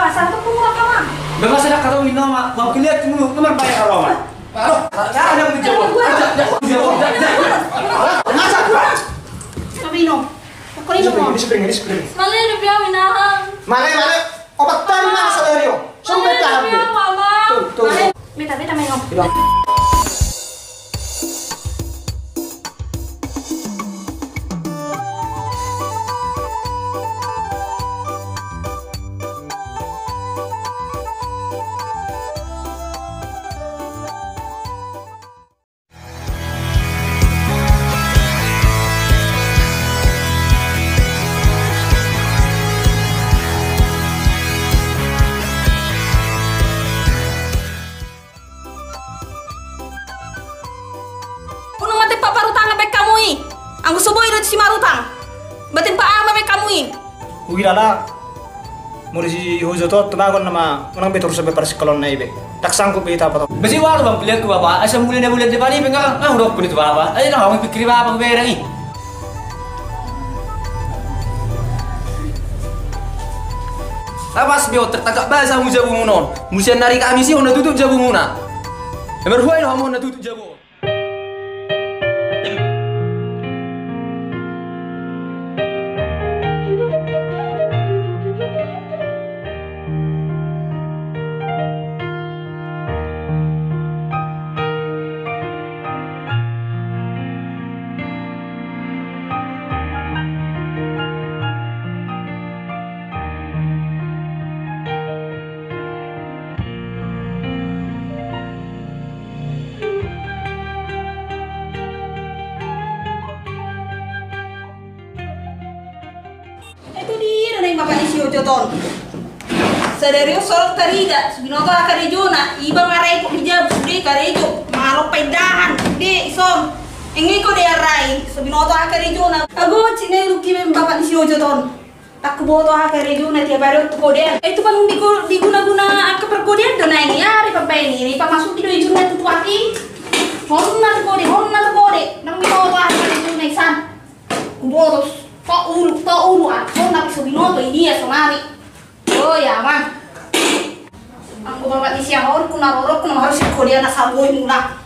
Bahasa itu pura kaman. Bahasa dah kata minum mak, mau kelihat dulu nomor bayar kalau mak. Ada yang menjawab. Jawab. Masa? Minum. Kau minum. Ini spring. Malah ini biar minum. Male. Obat tadi mana saudara? Sampai tahu. Tuh. Beta minum. Anggo suboy na si marutang. Batin pa ama may kamuin. Ugilala. Muri si Huzoto tumagon nama unang betul sabi para si kolon na ibe. Taksang ko pita pa to. Basi walo bang pilihan ko ba? Asa muli na bulan di bali pengang urok punit ba? Ay na ako pikir ba pang berang i. Awas bio tertangkap bahasa mu jabu munon. Musia nari kami sih ona tutup jabu muna. Emer huai no ona tutup jabu. Itu dia na yung bapak si Ojoton. Sadaryo sorot karida, binoto akarejona, ibang aray ko hijab, di karejo, malok paidahan, di isom. Engi ko di aray, so binoto akarejona. Ago cine luki yung bapak si Ojoton. Aku boto akarejona tiap hari untuk kodean. Itu pan diguna-guna ke perkodean do na ini ari papai ini pa masuk di ijuna tutu ati. Honna kode. Nang binoto akarejona isan. Kubotos. To ulu honna piso binoto ini ya sonari. Oh ya man. Aku bapak di siang orang kuna harus kodean asal boy mula.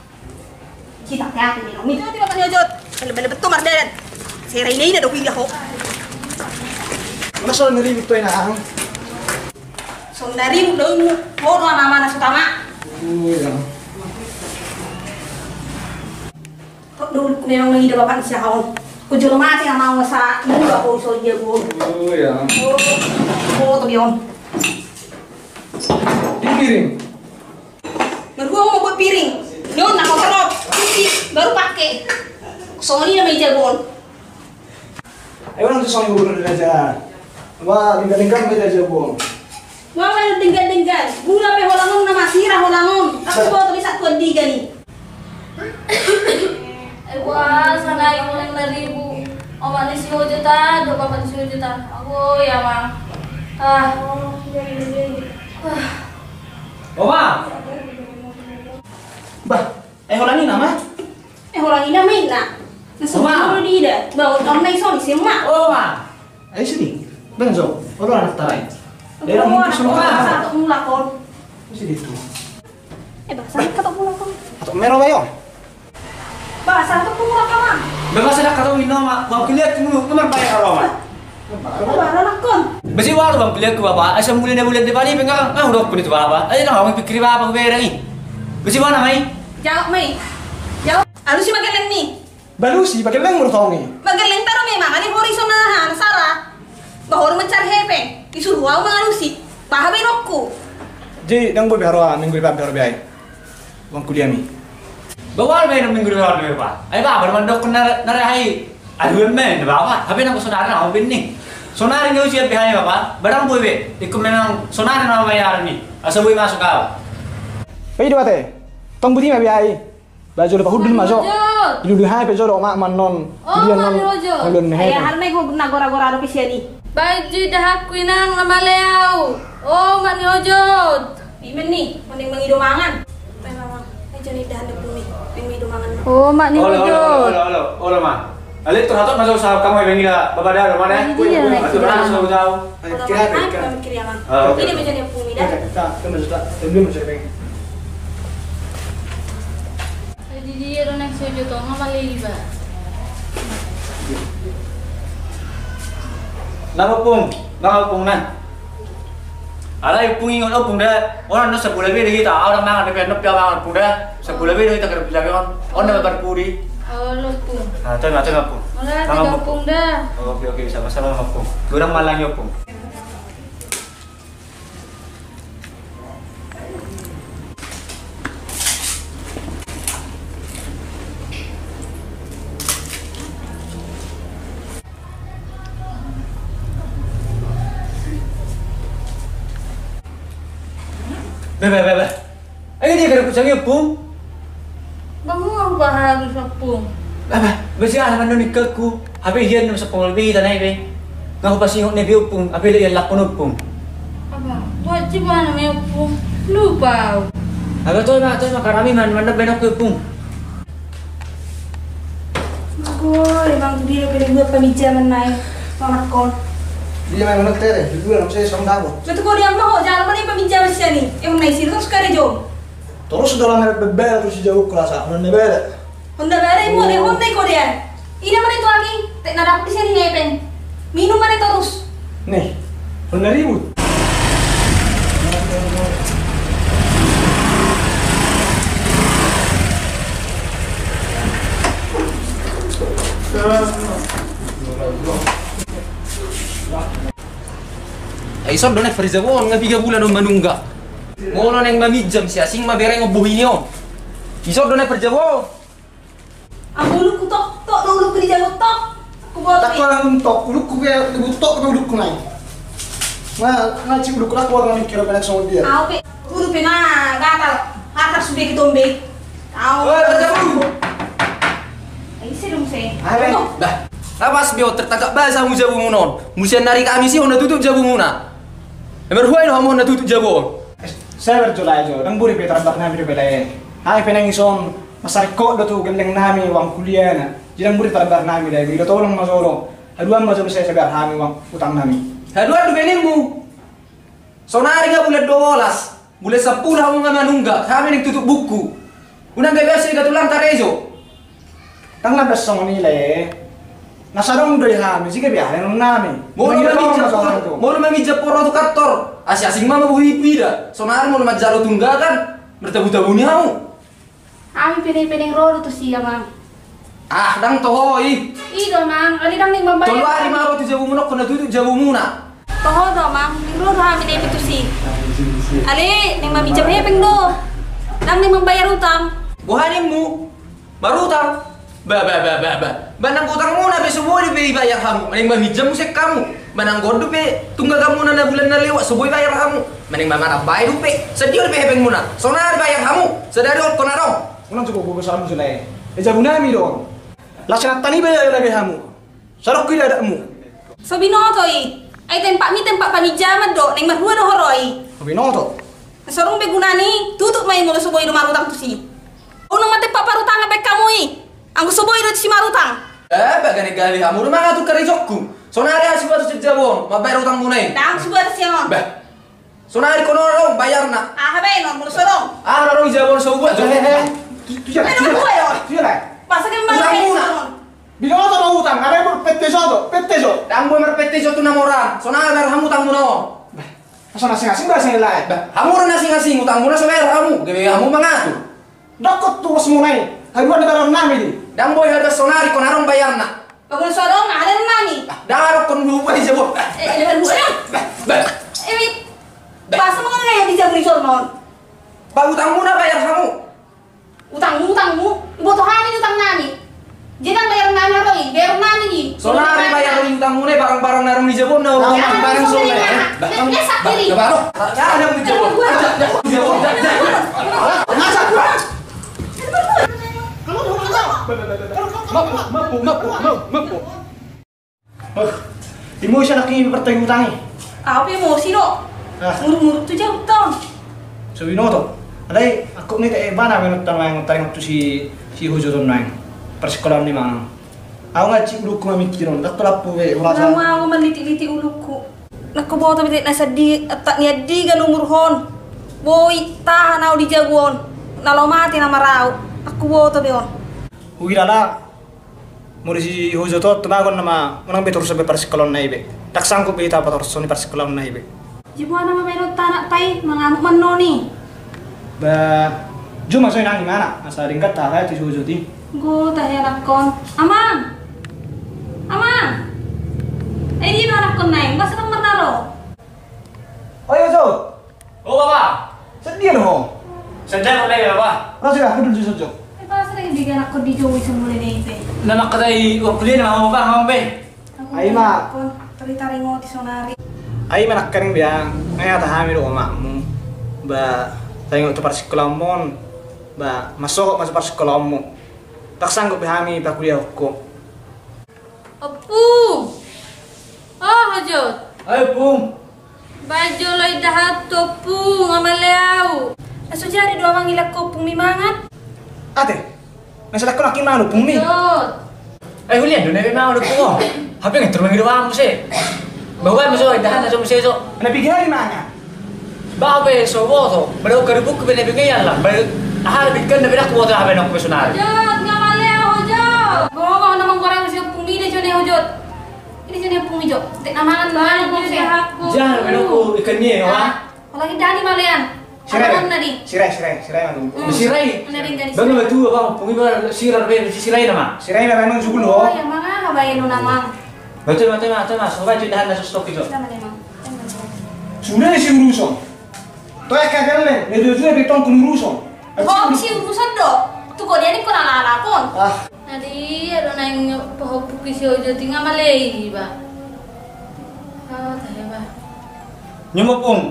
Kita hati minum. Itu di bapak nyojot. Bele betul mardan. Sera ini do pilih ho. Masa nari itu enak. Sondari udah mau nama utama. Iya. Kok dulu memang lagi ada bapak siang. Kujul mati yang mau sa dulu aku so dia bu. Oh ya. Oh tuh bion. Di piring. Baru mau buat piring. Yon nak kotor cuci baru pakai. Soalnya meja bon. Ayo nanti soalnya gue udah aja. Wah, tinggal beda aja bu. Wah, main tinggal. Gula pe holangon nama sirah holangon. Aku bawa tuh bisa tuan tiga nih. Wah, sana yung 5,000. O, manis si Ojotan. Bapak si Ojotan. Ako, yamang. Oma. Bah, holangi nama? Holangi nama ina. Nasa di ida. Bawa orang naik sih mak. Oma. Ayo sini. Benzo, orang anak tarai. Daerah mungkin semua satu mulakon. Masih itu. Bahasa kata mulakon. Atau merah bayo. Bahasa itu mulakon. Bahasa dah kata minum mak, mau kelihat dulu nomor bayar kalau mak. Bahasa lakon. Basi walo bang pilihan ko ba? Asa muli na bulan di bali pengang urok punit ba? Ay na ako pikir ba pang berang i. Basi mana mai? Jawab mai. Jawab. Anu si mageleng nih. Balusi, pakai leng menurut Mageleng taro memang ani horisonahan Sarah. Bahwa mencari hepeng, disuruh aku mengalusi, pahamin aku. Jadi, nang boy biara, nang boy biara, bang kuliah mi. Bawal ba minggu dua hari ba? Ay ba, bermandok narahay. Aduh men, ba? Habi nang sonar na ako binning. Sonar niyo siya bihay ba? Barang boy be, ikum nang sonar na bayaran ni. Asa boy masuk ka. Pay di bate. Tong budi ma biay. Baju lepas hudul masuk. Ilu hai pe joro mak manon. Dia non. Ulun he. Ayah harnai ko na gora-gora ro pisiani. Baju dah aku inang lama leau. Oh, mak ni Ojot. Imen nih, mending mangidumangan. Memang, aja nih dah ada bumi, mangidumangan. Oh, mak ni Ojot. Olo ma. Alit terhatot masuk usaha kamu yang gila babada mana? Masuk masuk jauh. Kira. Ini menjadi pumi dah. Belum mencari. Jadi dia orang sojo to ngamali ba. Nama pung nah. Alai pung ingat pung dah. Orang nak sebulan lebih kita orang mangan tapi nak piawai mangan pung dah. Sebulan lebih kita kerja lagi on. Orang berpuri. Oh, lo pung. Ah, tengah pung. Malah pung dah. Oke sama-sama pung. Kurang malang yo pung. Be. Ayo dia kerja kucingnya pung. Bangun bahagi sa pung. Besi alaman nun ikatku. Habis dia nam sa pangulbi tanay be. Ngaku pasingok na biyo pung. Habis dia lakunog pung. Apa? Buat gimana may pung? Lupa. Aga to makarami man benok ko pung. Emang dia buat pemijaman naik sangat kon. Dia main menang tere, dulu orang saya sama dabo. Betul kau dia mau jangan mana pemijaman sini. Emang naik sini terus kare jom. Terus dalam bebel terus jauh kerasa, mana bebel. Honda bare mo de Honda kau dia. Ini mana itu lagi? Tak nak dapat di sini ngepeng. Minum mana terus? Nih, Honda ribut. Ay son donek farizabon nga 3 bulan on manungga. Ngono neng mamijam siya sing mabereng obuhin yo. Isod donek farizabon. Ang uluk ko tok uluk ko di jago tok. Kubuat Tak orang untuk uluk ku kayak dibutok ke uluk ku naik. Nah, ngaji uluk ku aku orang mikir banyak sama dia. Au pe uluk pe na gatal. Hakar sudah kitombe. Au. Ay sedum se. Dah. Lapas bio tertangkap bahasa mu jabu munon. Musian nari kami sih ona tutup jabu muna. Emer huai no ona tutup jabu. Saya berjolai jo, nang buri petra barna mi belain. Hai penang ison masar kok do tu gendeng nami wang kuliah na. Jilang buri tar barna mi dai, bilo tolong masolo. Haduan masolo saya segar hami wang utang nami. Haduan du benimu. Sonari nga bulan 12. Bulan 10 hamu nga manungga. Kami ning tutup buku. Unang gawe sih gatulang tarejo. Tang labas song nilai. Nasarong dari kami, sih kebiasaan nami. Mau mamija poro tu kantor. Asing mama buhi pida. Sonar mau majalo tunggakan. Bertabu-tabu ni hamu. Ami pining rolo tu siya mang. Ah, dang tohoi. Ido mang, ali dang ning mambayar. Tolo ari maro tu jabu munok kena tutup jabu muna. Toho do mang, ning rolo kami na itu si. Ali ning mami jam hepeng do. Dang ning membayar utang. Buhanimu. Marutang. Ba. Banang utang muna be semua dibayar kamu. Mending mamijam musik kamu. Banang godo be tunggal kamu na bulan na lewat semua bayar kamu. Mending mamana bayar pe. Sedih be hepeng muna. Sonar bayar kamu. Sedari ot konarong. Ulang cukup gue salam sulai. Ejabu nami dong. Laksana tani bayar lagi kamu. Sarok kira ada mu. So binoto i. Ay tempat pamijaman do ning marhua do horoi. Binoto. Sorong be gunani tutup mai mo suboy do marutang tu si. Unang mate paparutang be kamu i. Ang suboy do si marutang. Bagani gali kamu rumah ngatur kerejokku. Sonari asyik baru sejabon, mabayar utang munai. Dang suboy si ngon. Bah. Sonari konorong bayar nak. Ah be non mo sorong. Ah rong jabon sobat. Tujuan. Pasa que me Binoto mau utang, ada yang peteso. Dang boy merpete so tu namoran. Sonari bayar kamu utang muno. Asal asing-asing bahasa yang lain. Kamu orang asing-asing utang muna sa bayar kamu. Gawe kamu mengatur. Dokot tuh semunai. Haruan ada orang nami di. Dang boy ada sonari konarong bayar nak. Pagul sorong ada nami. Darok kon lupa di jabon. Lebar bukan. Pasa mo nga di jabon sorong. Ba utang muna bayar kamu. Utangmu. Ibotohanin utang nami. Jangan bayar nami roy, bayar nami di. Sonari bayar utang muna barang-barang narong di jabon na orang barang soleh. Ya sakiri. Barok. Ya ada di jabon. Mapu. Imo siya nakikinig pertanyaan utangi. Apa emosi do? Muruk-muruk tu jauh tong. So Binoto. Adai aku ni tak bana menut tang yang tu si Hujo tu nang. Persekolahan ni mang. Aku ngaji uluku mamikiron, tak telapu we Wala mo ako maliti-liti ulukku. Nakaboto bitit nasa di at niya di gan umurhon. Boy tahan ako di jaguon. Nalomati na marao. Nakaboto beon. Ugilala. Muri si Hojo to tumagon nama unang betur sabe parsikolon na ibe. Tak sanggup kita pator soni parsikolon na ibe. Jibuan na mabayot tanak tay mangamuk man noni. Ba Juma soy nang mana? Asa ringkat ta kaya ti Hojo ti. Go tayo nakon. Amang. Amang. Ay di na nakon nay. Basta nang marnaro. Oy Hojo. Oh Bapak, Sedih no. sedang lagi Bapak. Rasa ka kudul si Hojo. Ay basta nang bigan ako di jowi sa muli na ibe. Nanak katay kuliah na mau Bapak, mau be. Ay, Ma. Tari-tari mo ti sonari. Ay manak karing biang. Ngaya ta hamil o makmu. Ba tayo to parsikolon mon. Ba masuk masuk parsikolon mo. Tak sanggup hami pa kuliah ko. Opu. Oh, Hajot. Ayo Pung. Baju loy dahat topu ngamaleau. Aso jari dua mangilak ko pumimangat. Ate. Nasa ko nakin manu pumi. Jot. Ay kuliah do na mau do po. Hape ng turun hidup mo si. Bawa mo so dahan na so mo so. Ana bigyan mana? Ba be so boto. Baru kerubuk ke bigyan lang. Baru ahal bigyan na bidak boto hape ng profesional. Jot ngamaleau Jot. Bawa namang goreng si pumili jone hujot. Ini jone pumi jo. Tek namangan Baju mo si. dahatku. Jangan benar ko ikan ni ha. Lagi dani malian. Ano na di? Sirai manu. Sirai. Ano rin ganis? Bang betul bang, pungi ba sirar be sirai nama. Sirai na manu Oh, jugulo. ya mga kabayan no namang. Betul betul mas. Sobat dahan na stok itu. Sama namang. Sudah si urusan. Toya kagalle, le due beton kun urusan. Oh, si urusan do. Tuko dia ni ko nalalakon. Ah, Nadi ada nang pahopu kisi ojo tinggal malay ba. Ah, tayo ba. Nyumo pung.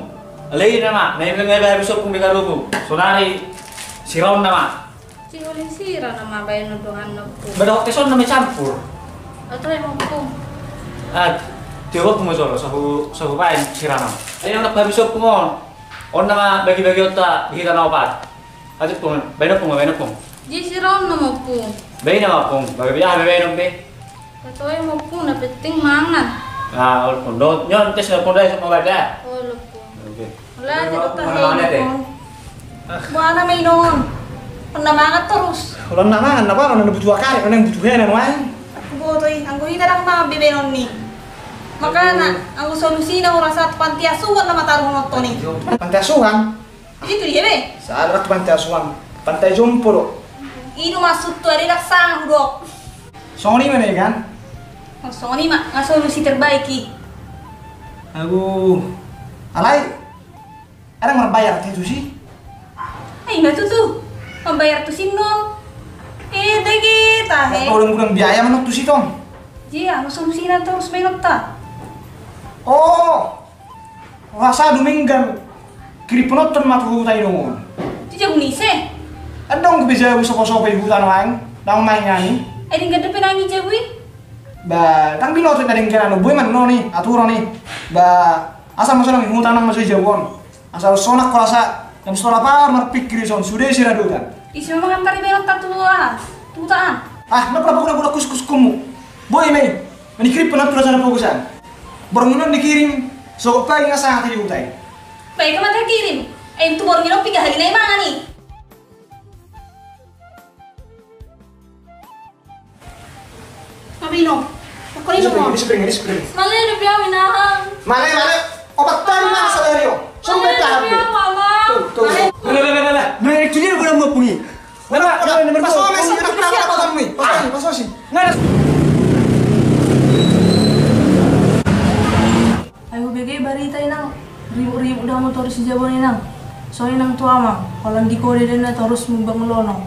Alay nama, na ibang ibang besok pung bikarubu. Sonari siraw nama. Si oleh sira nama bayan nodongan nopo. Badok keson nama campur. Atau emang pung. Tiba pung masolo sahu pain sirana. Ayo nak besok pung on nama bagi-bagi otak di kita opat. Ati pung, bayar pung. Ji sira nama pung. Bayar nama pung, bagi-bagi bayar be. Atau emang pung na penting mangan. Ah, pun do nyon tes pun dai semua baca. Oh lupa. Oke. Wala di ko Mana deh? Buana may noon. Namangat terus. ulan naman apa ano butuh akar, ano butuh yan ano. Botoy, ang guhita lang mga bibenon ni. Maka na, ang solusi na oras at pantiasuan na matarungot to ni. Pantai asuhan, Dito di be. sa alat pantai asuhan, pantai jumpuro. Ino masuk to ari laksang hudok. Sony mana kan? So ni mak, ang solusi terbaik ki. Aku, alay, ada yang berbayar itu sih. Ay, nga tuh. Membayar tuh simnon. Dagi tahe. Kalau udah biaya mana tuh sih Tom? Iya, ang solusi na terus may nota. Oh, rasa duminggan, kiri penonton matu hutan dong. Di jago nise. Adong bisa usap-usap di hutan lain, dang mainnya nih. Ay, di ganda pinangi jagoy. Ba, tang binoto na rin kaya boy man no ni, aturo ni. Ba, asal masuk nang hutan nang masuk jawon. Asal sonak kurasa, yang setelah apa marpikir son sudah sih radukan. Isi mo ngantari may nota tuwa. Tutaan. Ah, napala pura kus kumu. Boy may, manikirip pa na tura sana fokusan. Borngunan dikirim, so pa yung asa hati di hutan. Baik ka man kirim. Ay, tumor nyo piga hali na yung mga ni. Mabino. Ako rin mo. Ini spring. Malay na biyaw inahan. Male, obat tadi mana salario? Sampai tahap tu. Mama. Tuh. Nah, itu dia gua mau pungi. Pasok Messi, anak apa kamu nih? Pasok sih. Ayo bege barita inang ribu-ribu dah motor si Jabon inang. Soalnya nang tua mah, kalau di kode dan terus membang melonong.